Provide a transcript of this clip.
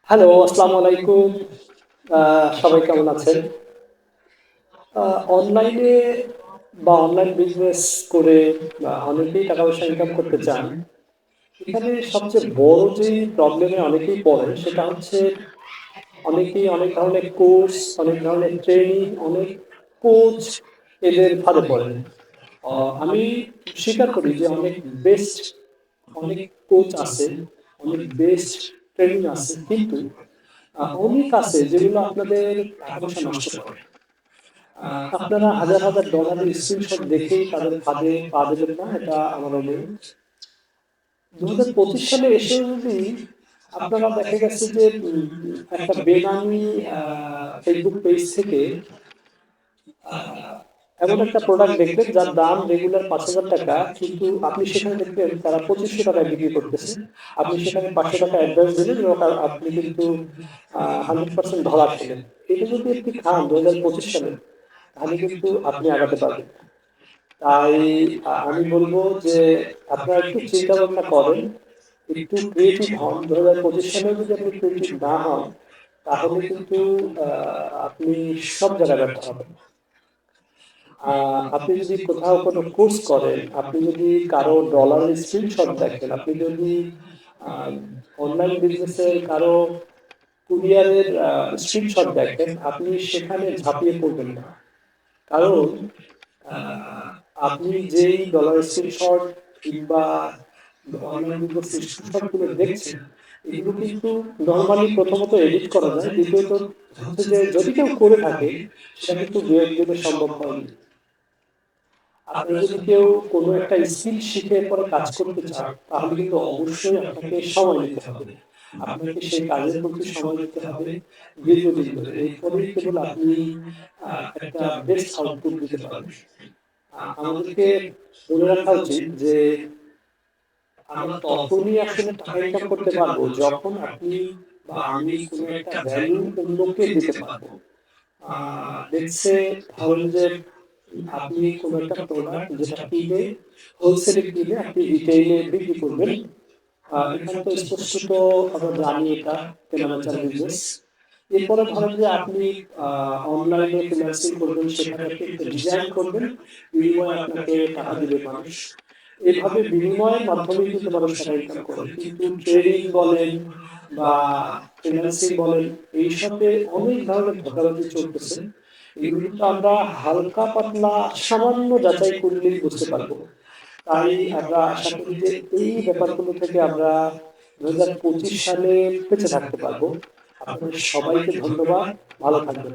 Hello, আসসালামু আলাইকুম। সবাই কেমন আছেন? অনলাইনে বা অনলাইন বিজনেস করে অনেকেই টাকা-পয়সা ইনকাম করতে চান। এখানে সবচেয়ে বড় যেই প্রবলেমে অনেকেই পড়ে সেটা হচ্ছে অনেকেই অনেক ধরনের কোর্স, অনেক ধরনের ট্রেনিং, অনেক কোচ এদের ফাঁদে পড়েন। অ আমি স্বীকার করি যে অনেক কোচ আছে, অনেক বেস্ট ট্রেনিং আছে। কিন্তু অনেক আছে যেগুলো আপনাদের টাকা-পয়সা নষ্ট করে। আ আপনারা হাজার, হাজার ডলারের স্ক্রিনশট দেখেই তাদের ফাঁদে পা দেবেন না, এটা আমার অনুরোধ। ২০২৫ সালে এসেও যদি আপনারা দেখা গেছে যে একটা বেনামি আ ফেসবুক পেজ থেকে আ এমন একটা প্রোডাক্ট দেখবেন যার দাম রেগুলার ৳৫,০০০ কিন্তু আপনি সেখানে দেখবেন তারা ৳২৫০০ য় বিক্রি করতেছে। আপনি সেখানে ৳৫০০ অ্যাডভান্স দিলেন এবং আপনি কিন্তু 100% ধরা খেলেন। এটা যদি আপনি খান ২০২৫ সালে তাহলে কিন্তু আপনি আগাতে পারবেন না। তাই আমি বলব যে আপনারা একটু চিন্তা ভাবনা করেন, একটু ক্রিয়েটিভ হন। ২০২৫ সালেও যদি আপনি ক্রিয়েটিভ না হন তাহলে কিন্তু আ আপনি সব জায়গায় ব্যর্থ হবেন। আ আপনি যদি কোথাও কোনো কোর্স করেন, আপনি যদি কারো ডলারের স্ক্রিনশট দেখেন, আপনি যদি আ অনলাইন বিজনেসের কারো কুরিয়ারের স্ক্রিনশট দেখেন, আপনি সেখানে ঝাঁপিয়ে পড়বেন না। কারণ আ আপনি যেই ডলার স্ক্রিনশট কিংবা অনলাইন বিজনেস স্ক্রিনশট গুলো দেখছেন, এগুলো কিন্তু নরমালি প্রথমত এডিট করা যায়। দ্বিতীয়ত হচ্ছে যে যদি কেউ করে থাকে সেটা কিন্তু ২-১ দিনে সম্ভব হয়নি। আপনার যদি কেউ কোনো একটা স্কিল শিখে এরপরে কাজ করতে চান, তাহলে কিন্তু অবশ্যই আপনাকে সময় নিতে হবে। আপনাকে সেই কাজের প্রতি সময় দিতে হবে দীর্ঘদিন ধরে। এরপরেই কেবল আপনি আ একটা বেস্ট আউটপুট দিতে পারবেন। আমাদেরকে মনে রাখা উচিত যে আমরা তখনই আসলে টাকা ইনকাম করতে পারবো যখন আপনি বা আমি কোনো একটা ভ্যালু অন্যকে দিতে পারবো। আ লেটস সে ধরেন যে আপনি কোনো একটা প্রোডাক্ট যেটা কিনে হোলসেলে কিনে আপনি রিটেইলে বিক্রি করবেন। এখানে তো স্পষ্টত আমরা জানি এটা কেনাবেচার বিজনেস। এরপরে ধরেন যে আপনি আ অনলাইনে ফ্রিল্যান্সিং করবেন, সেখানে আপনি একটা ডিজাইন করবেন, বিনিময়ে আপনাকে টাকা দিবে মানুষ। এভাবে বিনিময়ের মাধ্যমেই কিন্তু মানুষ টাকা ইনকাম করে। কিন্তু ট্রেডিং বলেন বা ফ্রিল্যান্সিং বলেন, এইসবে অনেক ধরনের ধোঁকাবাজি চলতেছে। এগুলো কিন্তু আমরা হালকা পাতলা সামান্য যাচাই করলেই বুঝতে পারবো। তাই আমরা আশা করি যে এই ব্যাপারগুলো থেকে আমরা ২০২৫ সালে বেঁচে থাকতে পারবো। আপনাদের সবাইকে ধন্যবাদ। ভালো থাকবেন।